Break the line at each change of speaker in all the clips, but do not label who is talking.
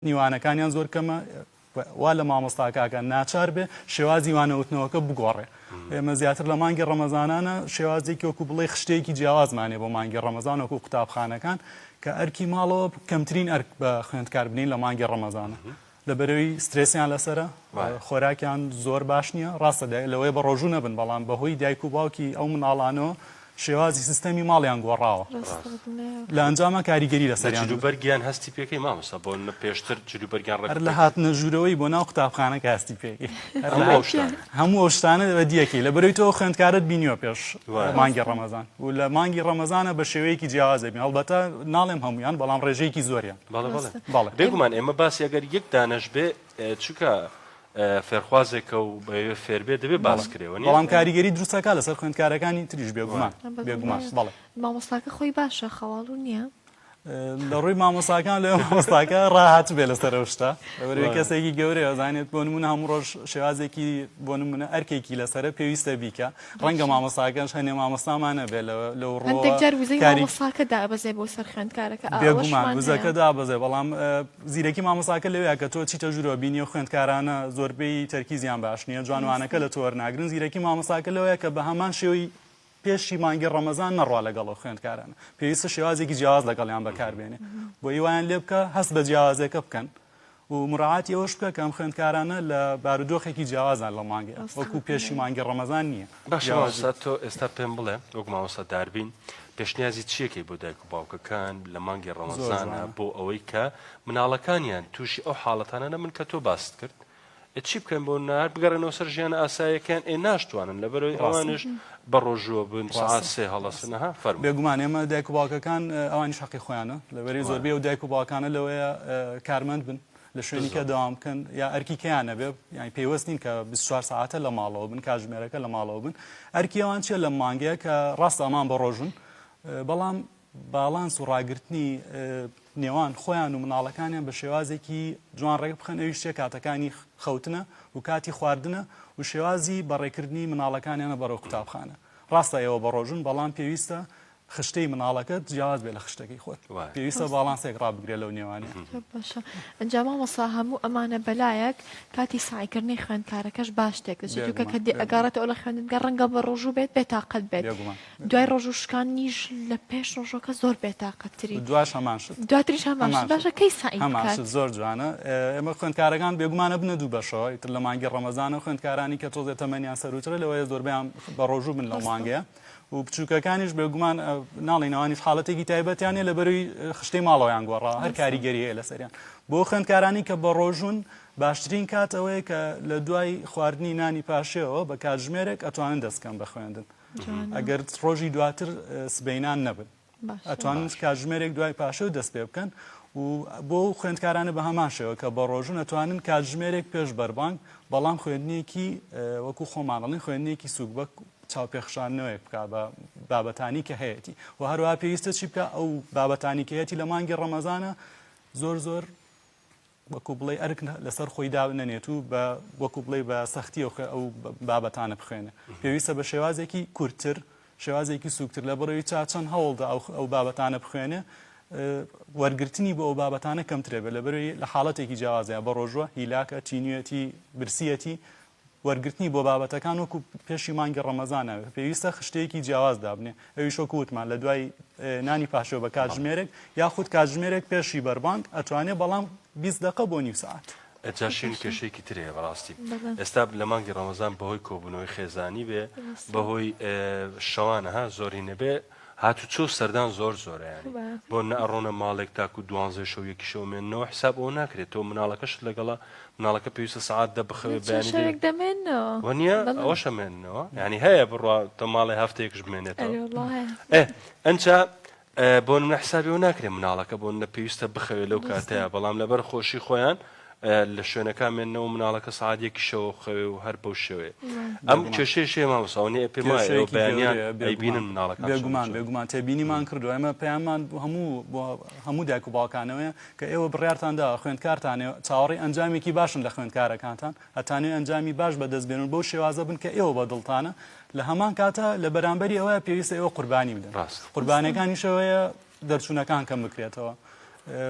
نیوانەکانیان زۆر کەمە وا لە مامۆستاکەکە ناچار بێ شێوازی وانەوتنەوەکە بگۆڕێ. ئێمە زیاتر لە مانگی ڕەمەزانانە شێوازێکی وەکو بڵێ خشتێکی جیاوازمانێ بۆ مانگی ڕەمەزان وەکو قوتابخانەکان کە ئەرکی ماڵەوە کەمترین ئەرک بە خوێندکار بنین لە مانگی ڕەمەزانە. لەبەرەوەی سترێسیان لەسرە خۆراکیان زۆر باش نییە ڕاستە لەوەی بە ڕۆژوو نەبن بەڵام بەهۆی دایک و باوکی ئەو مناڵانەوە شێوازی سیستەمی ماڵیان گۆڕاوە لە ئەنجامە کاریگەری لەسەریان
جلوبەرگیان هەستی پێکەی مامۆستا بۆ پێشتر جلوبەرگیان
هەر لە هاتنە ژوورەوەی بۆ ناو قوتابخانە کە هەستی پێکی هەموو ئەو شتانە بەدیەکەی لەبەرەوەی تۆ خوێندکارت بینیوە پێش مانگی ڕەمەزان و لە مانگی ڕەمەزانە بە شێوەیەکی جیاوازە بین هەڵبەتە ناڵێم هەمویان بەڵام ڕێژەیەکی زۆریان
بەڵێ بێگومان ئێمە باسی ئەگەر یەک دانەش بێ چونکە فێرخوازێکە و فێربێ دەبێ باسکرێەوە
بەڵام کاریگەری دروستەکە لەسەر خوێندکارەکانی تریش بێگومان بەڵێ
مامۆستاکە خۆی باشە خەواڵ و نییە
لە ڕووی مامۆستاکان لە مامۆستاکە ڕاهات بێ لەسەر ئەو شتە لەبەرەوەی کەسێکی گەورەیە زانێت بۆ نمونە هەموو ڕۆژ شێوازێکی بۆ نمونە ئەرکێکی لەسەرە پێویستە بیکە ڕەنگە مامۆستاکەش هەنێ مامۆستامانە بێ لەو
ڕۆمامۆستاکە دابەزێ بۆ سەر خوێندکارەکە
بێگومان وزەکە دابەزێ بەڵام زیرەکی مامۆستاکە لەوەیە کە تۆ چیتە ژوورەوە بینی و خوێندکارانە زۆربەی تەرکیزیان باش نییە جوانوانەکە لە تۆ وەرناگرن زیرەکی مامۆستاکە لەوەیە کە بە هەمان شێوەی پێشی مانگی ڕەمەزان نەڕوا لەگەڵ خوێندکارانە پێویستە شێوازێکی جیاواز لەگەڵیان بەکاربێنێ بۆ هیوایان لێ بکە هەست بە جیاوازەکە بکەن و مراعاتی ئەوەش بکە کە ئەم خوێندکارانە لە بارودۆخێکی جیاوازان لە مانگی وەکو پێشی مانگی ڕەمەزان نییە.
باشە تۆ ئێستا پێم بڵێ وەکو مامۆستا داربین پێشنیازی چیەکەی بۆ دایک و باوکەکان لە مانگی ڕەمەزانە بۆ ئەوەی کە مناڵەکانیان تووشی ئەو حاڵەتانە من کە تۆ باست کرد چی بکەن بۆ نار بگەڕێنەوە سەر ژیانە ئاساییەکان ناشتوانن لەبەرەوەی ئەوانش بە ڕۆژوە بن سەعات سێ هەڵەسنەها فەرموو
بێگومان ئێمە دایک و باوکەکان ئەوانیش حەقی خۆیانە لەبەرەوەی زۆربەی و دایک و باوکانە لەوەیە کارمەند بن لە شوێنی کە دەوام بکەن یا ئەرکی کەیانە بێ یانی پێوەست نین کە 24 ساعتە لە ماڵەوە بن کاتژمێرەکە لە ماڵەوە بن ئەرکی ئەوان چیە لە مانگەیە کە ڕاستە ئەمان بە ڕۆژن بەڵام باڵانس و ڕاگررتنی نێوان خۆیان و مناڵەکانیان بە شێوازێکی جوان ڕێک بخەن ئەویش چێ کاتەکانی خەوتنە و کاتی خواردنە و شێوازی بەڕێکردنی مناڵەکانیانە بەرەو قوتابخانە ڕاستە ئێوە بە ڕۆژن بەڵام پێویستە خشتەی مناڵەکەت جیاواز بێ لە خشتەکەی خۆت پێویستە باڵانسێک ڕابگرێ لەو نێوانێ
باشە ئەنجام مامۆستا هەموو ئەمانە بەلایەک کاتی سایکردنی خوێندکارەکەش باش تێک دەچێتکە کە ئەگەڕێتەوە لە خوێندنگە ڕەنگە بە ڕۆژوو بێت بێتاقەت بێت دوای ڕۆژوو شکانیش لە پێش ڕۆژەکە زۆر بێتاقەتری
دواش هەمان شت
دواتریش هەمان باشە کەی سعی
هەمان زۆر جوانە ئێمە خوێندکارەکان بێگومانە بنە دوو بەشەوە ئیتر لە مانگی ڕەمەزانە خوێندکارانی کە تۆزێ تەمەنیان سەروترە لەوەیە زۆربیان بە ڕۆژوو بن لەو مانگەیە و بچووکەکانیش بێگومان ناڵینەوەنیش حاڵەتێکی تایبەتیانێ لەبەروی خشتەی ماڵەوەیان گۆڕا هەر کاریگەری هەیە لەسەریان بۆ خوێندکارانی کە بە ڕۆژون باشترین کات ئەوەیە کە لە دوای خواردنی نانی پاشێەوە بە کاتژمێرێک ئەتوانن دەستکەن بە خوێندن ئەگەر ڕۆژی دواتر سبەینان نەبن ئەتوانن کاتژمێرێک دوای پاشێ دەست پێ بکەن و بۆ خوێندکارانە بە هەمان شێوە کە بە ڕۆژون ئەتوانن کاتژمێرێک پێش بەربانگ بەڵام خوێندنێکی وەکو خۆمانڵین خوێندنێکی سوکبەک چاوپێخشانەوەیەک بکە بە بابەتانی کە هەیەی و هەروە پێویستە چی بکە ئەو بابەتانی کە هەیەی لە مانگی ڕەمەزانە زۆر وەکو بڵێ ئەرک لەسەر خۆی داونەنێت و وەکو بڵێ بە سەختی ئەو بابەتانە بخوێنە پێویستە بە شێوازێکی کورتتر شێوازێکی سوکتر لە بڕەوەی چەند هەوڵدا ئەو بابەتانە بخوێنێ وەرگرتنی بۆ ئەو بابەتانە کەمترێ بێ لەبەرەوەی لە حاڵەتێکی جیاوازەیە بە ڕۆژوە هیلاکە تینوێتی برسیەتی وەرگرتنی بۆ بابەتەکان وەکو پێشی مانگی ڕەمەزانە پێویستە خشتەیەکی جیاواز دابنێ ئەویش وەکو وتمان لە دوای نانی پاشەوە بە کاتژمێرێک یاخود کاتژمێرێک پێشی بەربانگ ئەتوانێت بەڵام 20 دقە بۆ نیو ساعت
ئەجاشین کێشەیەکی ترەیە بەڕاستی ئێستا لە مانگی ڕەمەزان بەهۆی کۆبوونەوەی خێزانی بێ بەهۆی شەوانەها زۆری نەبێ هاتوچۆ سەردان زۆر زۆرەیانی بۆ نەڕۆنە ماڵێک تاکو 12 شەو یەکی شەومێنەوە حساب ئەو ناکرێت تۆ مناڵەکەشت لەگەڵا مناڵەکە پێویستە سەعات بخەوێ بەیانی وەنیە ئەوەش ئەمێنەوە یعنی هەیە بڕوا تۆ ماڵی هەفتەیەکش بمێنێتەوە ئەنجا بۆ منە حسابی ئەو ناکرێت مناڵەکە بۆ نە پێویستە بخەوێ لەو کاتەیە بەڵام لەبەر خۆشی خۆیان لە شوێنەکان مێنەوە مناڵەکە سەعات یەکی شەوە خەوێ و هەر بەو شێوەیە ئەم کێشەیە مامۆساوانێ پێم وایە بەیانیان ئەیبینن مناڵەکان
بێگومان تێبینیمان کردو ئێمە پەیامان هەموو دایک و باوکانەوەیە کە ئێوە بڕیارتاندا خوێندکارتانێ چاوەڕێی ئەنجامێکی باشن لە خوێندکارەکانتان هەتانێ ئەنجامی باش بەدەستبێنن بەو شێوازە بن کە ئێوە بەدڵتانە لە هەمان کاتە لە بەرامبەری ئەوەیە پێویستە ئێوە قوربانی بدەن قوربانەکانیشەوەیە دەرچوونەکان کەم بکرێتەوە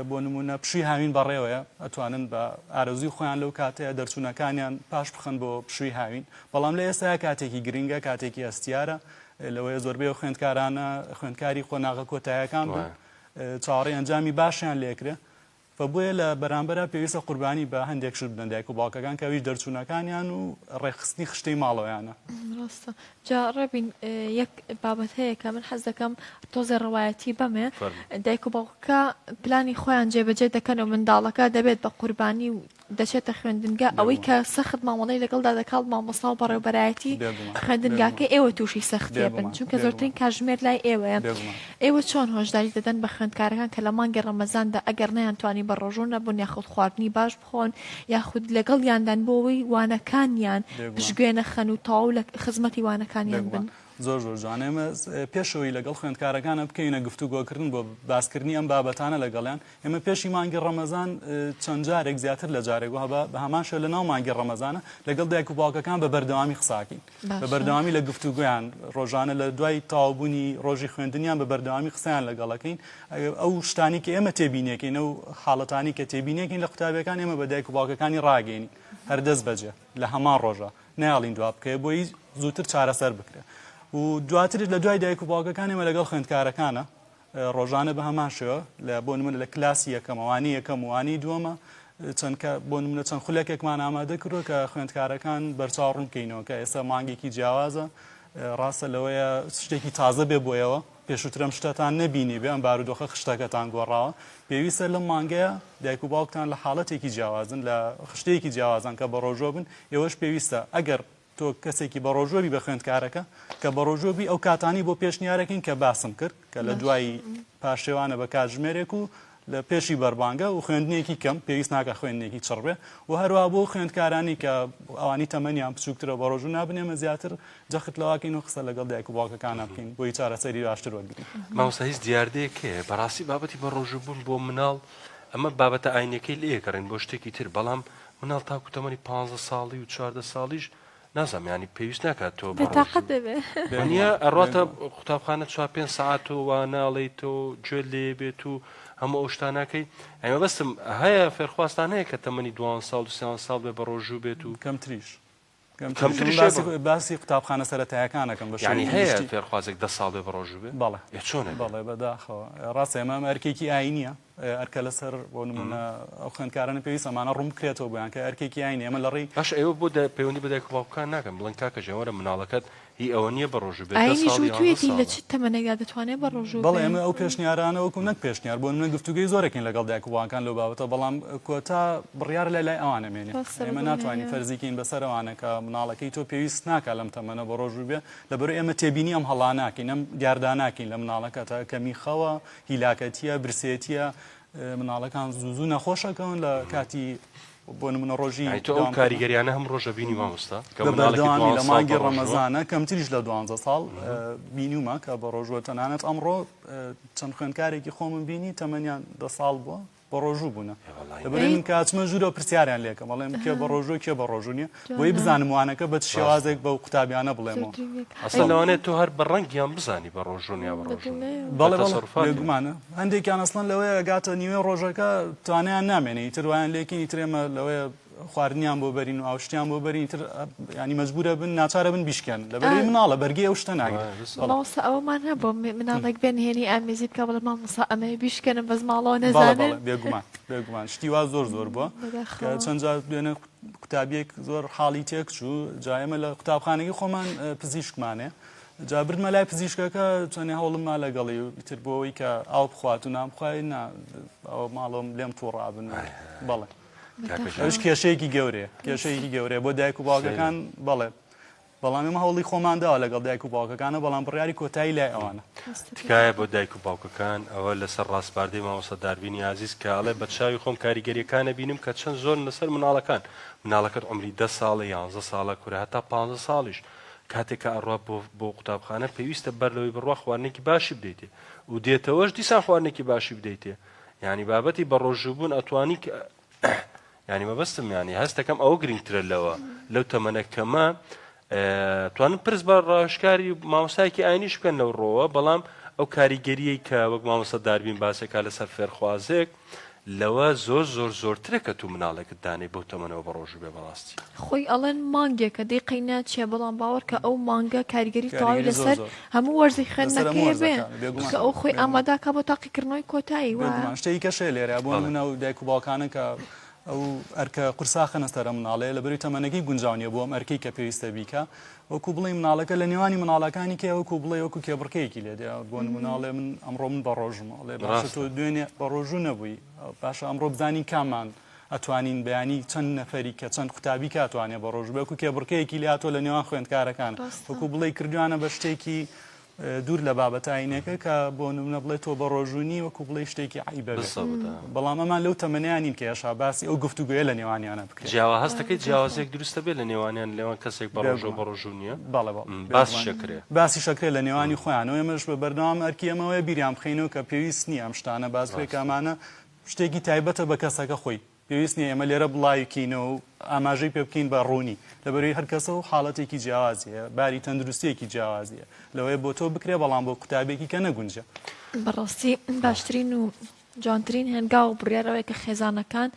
بۆ نمونە پشووی هاوین بەڕێوەیە ئەتوانن بە ئارەزوی خۆیان لەو کاتەیە دەرچوونەکانیان پاش بخەن بۆ پشووی هاوین بەڵام لە ئێستا کاتێکی گرنگە کاتێکی ئەستیارە لەوەیە زۆربەی خوێندکارانە خوێندکاری خۆناغە کۆتاییەکان بوو چاوەڕێی ئەنجامی باشیان لێکرێ بۆیە لە بەرامبەرە پێویستە قوربانی بە هەندێک شت بدەن دایک و باوکەکان کە ئەویش دەرچوونەکانیان و ڕێخستنی خشتەی ماڵەوەیانە
ڕاستە جا ڕێبین یەک بابەت هەیە کە من حەز دەکەم تۆزێ ڕەوایەتی بەمێ دایک و باوکەکە پلانی خۆیان جێبەجێ دەکەن و منداڵەکە دەبێت بە قوربانی و دەچێتە خوێندنگە ئەوەی کە سەخت مامەڵەی لەگەڵدا دەکات مامۆستا و بەڕێوەبەرایەتی خوێندنگاکە ئێوە تووشی سەختێ بن چونکە زۆرترین کاتژمێر لای ئێوەیە ئێوە چۆن هۆشداری دەدەن بە خوێندکارەکان کە لە مانگی ڕەمەزاندا ئەگەر نەیانتوانی بە ڕۆژوو نەبوون یاخود خواردنی باش بخۆن یاخود لەگەڵ یاندان بۆەوەی وانەکانیان پشتگوێنە خەن و تەواو لە خزمەتی وانەکانیان بن
زۆر زۆر جوان ئێمە پێشەوەی لەگەڵ خوێندکارەکانە بکەینە گفتوگۆکردن بۆ باسکردنی ئەم بابەتانە لەگەڵیان ئێمە پێشی مانگی ڕەمەزان چەند جارێک زیاتر لە جارێک بە هەمان شێوە لە ناو مانگی ڕەمەزانە لەگەڵ دایک و باوکەکان بە بەردەوامی قساکەین بە بەردەوامی لە گفتوگویان ڕۆژانە لە دوای تاوبوونی ڕۆژی خوێندنیان بە بەردەوامی قسەیان لەگەڵەکەین ئەو شتانی کە ئێمە تێبینێکین و حاڵەتانی کە تێبینێکین لە قوتابیەکان ئێمە بە دایک و باوکەکانی ڕاگەینی هەردەست بەجێ لە هەمان ڕۆژە نەیاڵین دوا بکەیە بۆی زووتر چارەسەر بکرێت و دواتر لە دوای دایک و باوکەکان ئێمە لەگەڵ خوێندکارەکانە ڕۆژانە بە هەمان شێوە بۆ نمونە لە کلاسی یەکەمەوانی یەکەم وانی دووەمە بۆ نمونە چەند خولەکێکمان ئامادە کردووە کە خوێندکارەکان بەرچاوڕوون بکەینەوە کە ئێستا مانگێکی جیاوازە ڕاستە لەوەیە شتێکی تازە بێ بۆیەوە پێشووترم شتتان نەبینی بێ ئەم بارودۆخە خشتەکەتان گۆڕاوە پێویستە لەم مانگەیە دایک و باوکتان لە حاڵەتێکی جیاوازن لە خشتەیەکی جیاوازان کە بە ڕۆژۆ بن ئێوەش پێویستە ئەگەر تۆ کەسێکی بە ڕۆژۆبی بە خوێندکارەکە کە بە ڕۆژۆبی ئەو کاتانی بۆ پێشنیارەکەین کە باسم کرد کە لە دوای پاشێوانە بە کاتژمێرێک و لە پێشی بەربانگە و خوێندنێکی کەم پێویست ناکە خوێندنێکی چڕبێ و هەروە بۆ خوێندکارانی کە ئەوانی تەمەنیان بچووکترە بە ڕۆژوو نابنێمە زیاتر جەخت لەواکەین و قسە لەگەڵ دایک و باوکەکانە بکەین بۆی چارەسەری باشتر وەرگین
مامۆستا هیچ دیاردەیەک هەیە بەڕاستی بابەتی بە ڕۆژوو بوون بۆ مناڵ ئەمە بابەتە ئاینەکەی لێکەڕین بۆ شتێکی تر بەڵام مناڵ تاکو تەمەنی 15 ساڵی و 14 ساڵیش نازم ینی پێویست ناکات تۆ
بەتاقەت دەبێت
نیە ئەڕاتە قوتابخانە 4-5 ساعت و واناڵیت و گوێ لێ بێت و هەموو ئەو شتانەکەی ئەمە بەستم هەیە فێرخواستان هەیە کە تەمەنی 2 ساڵ و 3 ساڵ بێ بە ڕۆژوو بێت و
کەمتریش باسی قوتابخانە سەرەتایەکانەکەم بە
ینی هەیە فێرخوازێک 10 ساڵ بێ بە ڕۆژوو بێت
بەڵێ
چۆنە
بەڵێ بەداخەوە ڕاستە ئێمە ئەرکێکی ئاینیە ئەرکە لەسەر بۆ نمونە ئەو خوێندکارانە پێویست ئەمانە ڕوون بکرێتەوە بۆیان کە ئەرکێکی ئاینی ئێمە لە ڕێی
باش ئێوە بۆ پەیوەندی بە دایک و باوکان ناکەم بڵێن کاکە ژێوەرە مناڵەکەت هی ئەوە نییە بە ڕۆژوو بێت
ئاینیشوتوێتی لە چ تەمەنێکدا دەتوانێت بە ڕۆژوو
بەڵێ ئێمە ئەو پێشنیارانە وەکو نەک پێشنیار بۆ منە گفتوگەی زۆرەکەین لەگەڵ دایک و باوکان لەو بابەتە بەڵام کۆتا بڕیار لە لای ئەوانە مێنێ ئێمە ناتوانین فەرزیکەین بەسەر ئەوانە کە مناڵەکەی تۆ پێویست ناکە لەم تەمەنە بە ڕۆژوو بێ لەبەر ئێمە تێبینی ئەم هەڵاناکەین ئەم دیارداناکەین لە مناڵەکە تا کەمی خەوە هیلاکەتیە برسێتیە مناڵەکان زوو نەخۆشەکەون لە کاتی بۆ نمونە ڕۆژی
ئەو کاریگەریانە هەم ڕۆژە بینی مامۆستا
بەردەوامی لە مانگی ڕەمەزانە کەمتریش لە 12 ساڵ بینیومە کە بە ڕۆژوە تەنانەت ئەمڕۆ چەند خوێندکارێکی خۆمم بینی تەمەنیان 10 ساڵ بووە بە ڕۆژوو بوونە لەبەرین کاتچمە ژوورە پرسیاریان لێکە بەڵێم کێ بە ڕۆژوو کێ بە ڕۆژوو نیە بۆی بزانم وانەکە بە شێوازێک بە قوتابیانە بڵێمەوە
ئەسڵ لەوانێت تۆ هەر بە ڕەنگیان بزانی بە ڕۆژوونیا بە
بەڵێ بێگومانە هەندێکیان ئەسڵەن لەوەیە گاتە نیوێ ڕۆژەکە توانیان نامێنێ ئیتر وایان لێکین ئیترێمە لەوەیە خواردنیان بۆ بەرین و ئاوشتیان بۆ بەرین تر ینی مەجبورە بن ناچارە بن بیشکەن لەبەرەوەی مناڵە بەرگی ئەو شتە ناگێت
مامۆستا ئەوەمان هەبوو مناڵێک بێنهێنی ئامێزی بکە بڵێ مامۆستا ئەمەی بیشکەنە بەس ماڵەوە نەزانن
بێگومان شتی وا زۆر بووە کە چەند جار دوێنە قوتابیەک زۆر حاڵی تێکچوو جایمە لە قوتابخانەی خۆمان پزیشکمانێ جا بردمە لای پزیشکەکە چەندێ هەوڵمما لەگەڵی و ئیتر بۆەوەی کە ئاو بخوات و نامخوای ئەو ماڵۆم لێم تووڕابن بەڵێ ئەوش کێشەیەکی گەورەیە بۆ دایک و باوکەکان بەڵێ بەڵام ئێمە هەوڵی خۆمانداوە لەگەڵ دایک و باوکەکانە بەڵام بڕیاری کۆتایی لای ئەوانە
تکایە بۆ دایک و باوکەکان ئەوە لەسەر ڕاستپاردەی مامۆستا داربینی عزیز کاڵێ بە چاوی خۆم کاریگەریەکانە بینم کە چەند زۆر لەسەر مناڵەکەت عمری 10 ساڵە 11 ساڵە کورە هەتا 15 ساڵیش کاتێک کە ئەڕوا بۆ قوتابخانە پێویستە بەرلەوەی بڕوا خواردنێکی باشی بدەیتێ و دێتەوەش دیسان خواردنێکی باشی بدەیتێ ینی بابەتی بە ڕۆژووبوون ئەتوانی ینی مەبەستم ینی هەستەکەم ئەوە گرنگترە لەو تەمەنەکەمە توانم پرس بە ڕاشکاری مامۆستایەکی ئاینیش بکەن لەو ڕۆوە بەڵام ئەو کاریگەریەی کە وەک مامۆستا داربین باسێکا لەسەر فێرخوازێک لەوە زۆرترە کە تو مناڵێکت دانێ بۆ تەمەنەوە بە ڕۆژ بێ بەڕاستی
خۆی ئەڵەن مانگێکە دەیقی ناچێ بەڵام باوەڕ کە ئەو مانگە کاریگەری تەواوی لەسەر هەموو وەرزی خوێندنەکەی بێ کە ئەو خۆی ئامادەکە بۆ تاقیکردنەوەی کۆتایی وایە
شتێکی کەشێ لێرە بۆ منە و دایک و باوکانە کە ئەو ئەرکە قورسا خەنەستەرە مناڵەیە لە بەروی تەمەنەکەی گونجاونیە بۆ ئەم ئەرکەی کە پێویستە بیکە وەکو بڵێ مناڵەکە لە نێوانی مناڵەکانی کە وەکو بڵێ وەکو کێبڕکەیەکی لێدە بۆ مناڵێ من ئەمڕۆ من بە ڕۆژمەڵێ باش تۆ دوێنێ بە ڕۆژوو نەبووی باشە ئەمڕۆ بزانی کامان ئەتوانین بەیانی چەند نەفەری کە چەند قوتابی کاتوانێ بە ڕۆژ بێکو کێبڕکەیەکی لاتۆ لە نێوان خوێندکارەکان وەکو بڵێ کردوانە بە شتێکی دوور لە بابەتاینەکە کە بۆ نمونە بڵێ تۆ بە ڕۆژوونی وەکو بڵێ شتێکی عیبە بەڵام ئەمان لەو تەمەنیانین کە ێشا باسی ئەو گفتوگوێ لە نێوانیانە بکرێت
جیاوا هەستەکەی جیاوازێک دروستە بێت لە نێوانیان لەوان کەسێک بە ڕۆژۆ بە ڕۆژوو نییە باسی شەکرێ لە نێوانی خۆیانەوە ئێمەش بە بەردەوام ئەرکی ئەمەوەی بیریان بخەینەوە کە پێویست نییە ئەم شتانە بازرێکامانە شتێکی تایبەتە بە کەسەکە خۆی پێویست نیە ئێمە لێرە بڵایکینەوە و ئاماژەی پێ بکەین بە ڕوونی لەبەروی هەر کەسە و حاڵەتێکی جیاوازیە باری تەندروستیەکی جیاوازیە لەوەیە بۆ تۆ بکرێ بەڵام بۆ قوتابێکی کە نەگونجە
بەڕاستی باشترین و جوانترین هەنگاو و بڕیارەوەی کە خێزانەکان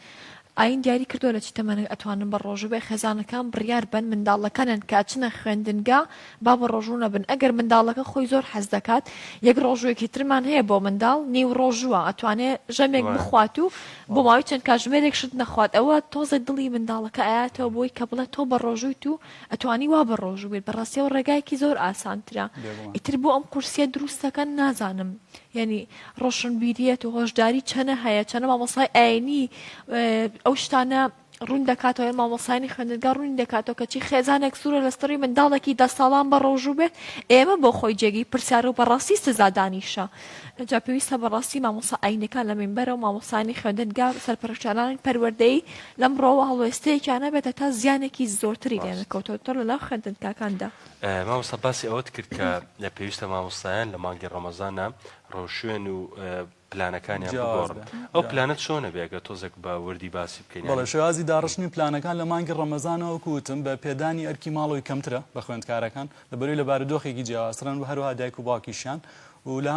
ئاین دیاری کردووە لە چ تەمەنێک ئەتوانن بە ڕۆژوو بێ خێزانەکان بڕیار بن منداڵەکانن کاچنە خوێندنگا با بە ڕۆژوو نەبن ئەگەر منداڵەکە خۆی زۆر حەز دەکات یەک ڕۆژوەیەکی ترمان هەیە بۆ منداڵ نیو ڕۆژووە ئەتوانێت ژەمێک بخوات و بۆ ماوەی چەند کاتژمێرێک شت نەخوات ئەوە تۆزە دڵی منداڵەکە ئاياتەوە بۆی کە بڵێت تۆ بە ڕۆژوویت و ئەتوانی وا بە ڕۆژوو بێت بەڕاستیەوە ڕێگایەکی زۆر ئاسانترە ئیتر بۆ ئەم کورسیە دروستەکەن نازانم یعنی ڕۆشنبیریەت و هۆشداری چەنە هەیە چەنە مامۆسای ئاینی ئەو شتانە ڕوون دەکاتەوە مامۆسانی خوێندنگا ڕوون دەکاتەوە کەچی خێزانێک سوورە لەستەڕی منداڵێکی 10 ساڵان بە ڕۆژوو بێت ئێمە بۆ خۆی جێگی پرسیار و بەڕاستی سزادانیشە جا پێویستە بەڕاستی مامۆسا ئاینەکان لە مینبەرە و مامۆسانی خوێندنگا سەرپەرشتیانانی پەروەردەی لەمڕۆوە هەڵوێستەیەکیانە بێتە تا زیانێکی زۆرتری لێنەکەوتەوە لەناو خوێندنگاکاندا
مامۆستا باسی ئەوەت کرد کە لە پێویستە مامۆستایان لە مانگی ڕەمەزانە ڕۆژشوێن و پلانەکانیان بگۆڕن ئەو پلانت چۆنە بێگە تۆزێک بە وردی باسی بکەین
بەڵێ شێوازی داڕشتنی پلانەکان لە مانگی ڕەمەزانەوە کوتم بە پێدانی ئەرکی ماڵەوەی کەمترە بە خوێندکارەکان لەبەروی لە بارودۆخێکی جیاوازترن و هەروها دایک و باوکیشیان و لە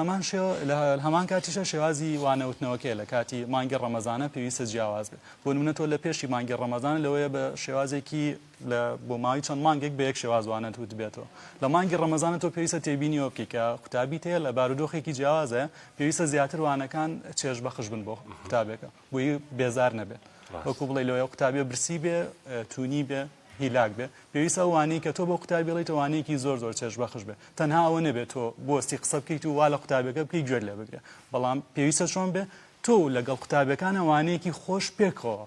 هەمان کاتیشە شێوازی وانەوتنەوەکەیە لە کاتی مانگی ڕەمەزانە پێویستە جیاواز بێت بۆ نمونە تۆ لە پێشی مانگی ڕەمەزانە لەوەیە بە شێوازێکی بۆ ماوەی چەند مانگێک بە یەک شێواز وانەتوت بێتەوە لە مانگی ڕەمەزانە تۆ پێویستە تێبینیەوە بکەی کە قوتابیت هەیە لە بارودۆخێکی جیاوازە پێویستە زیاتر وانەکان چێژ بەخش بن بۆ قوتابێکە بۆی بێزار نەبێت وەکو بڵێ لەوەیە قوتابێ برسی بێ تونی بێ هیلاک بێ پێویستە وانەی کە تۆ بۆ قوتابی بڵێیت وانەیەکی زۆر چێژ بەخش بێ تەنها ئەوە نەبێت تۆ بۆستی قسە بکەیت و وا لە قوتابەکە بکەی گوێر لێ بگرێ بەڵام پێویستە چۆن بێ تۆ لەگەڵ قوتابەکانە وانەیەکی خۆش پێکەوە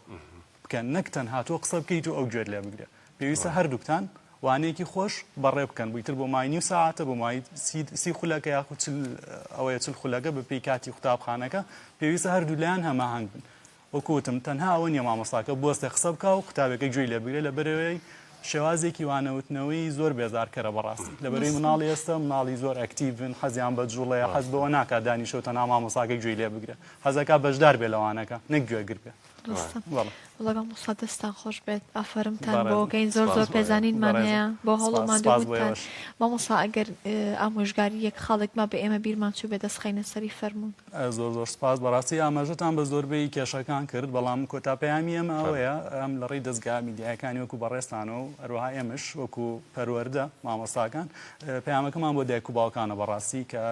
بکەن نەک تەنها تۆ قسە بکەیت و ئەو گوێر لێ بگرێ پێویستە هەردووکتان وانەیەکی خۆش بەڕێ بکەن بوویتر بۆ مای نیو ساعتە بۆ مای سی خولەکە یاخود ئەوەیە چل خولەکە بە پێی کاتی قوتابخانەکە پێویستە هەردوو لایەن هەماهەنگ بن وەکوتم تەنها ئەوە نیە مامۆستاکە بۆستە قسە بکە و قوتابەکە گوێی لێ بگرێ لە بەرەوەی شێوازێکی وانەوتنەوەی زۆر بێزارکەرە بەڕاستی لەبەرەوەی مناڵی ئێستا مناڵی زۆر ئەکتیڤن حەزیان بە جوڵەیە حەز بەوە ناکات دانیشەوە تەنها مامۆستاکە گوێی لێ بگرێ حەزەکە بەشدار بێ لەوانەکە نەک گوێگر بێ
وڵگەڵ مۆستا دەستان خۆش بێت ئافرمتان بۆکەین زۆر پێزانینمان هەیە بۆ هەوڵەمان دووتان مامۆستا ئەگەر ئامۆژگاری یەک خاڵێکما بە ئێمە بیرمان چوو بێ دەستخەینە سەری فەرموون
زۆر سپاس بەڕاستی ئاماژەتان بە زۆربەی کێشەکان کرد بەڵام کۆتاپەیامی ئەمە ئەوەیە ئەم لە ڕێی دەستگا میدیایەکانی وەکو بەڕێستانەوە و هەروەها ئێمەش وەکو پەروەردە مامۆستاکان پەیامەکەمان بۆ دایک و باوکانە بەڕاستی کە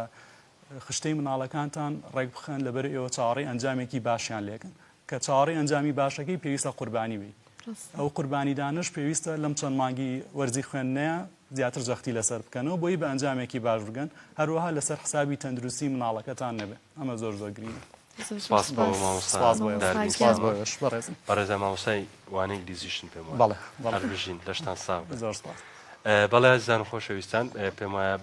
خشتەی مناڵەکانتان ڕێک بخەن لەبەر ئێوە چاوەڕێی ئەنجامێکی باشیان لێکن کە چاوەڕێی ئەنجامی باشەکەی پێویستە قوربانی بی ئەو قوربانی دانش پێویستە لەم چەند مانگی وەرزی خوێندنەیە زیاتر جەختی لەسەر بکەنەوە بۆی بە ئەنجامێکی باش بگەن هەروەها لەسەر حسابی تەندروستی مناڵەکەتان نەبێت ئەمە زۆر گرینە
بەڕێزە مامۆستای وانەی دیزیشن پێم هەر بژین لەشتان ساو
زۆر سپاس
بەڵێ زان خۆشەویستان پێم وایە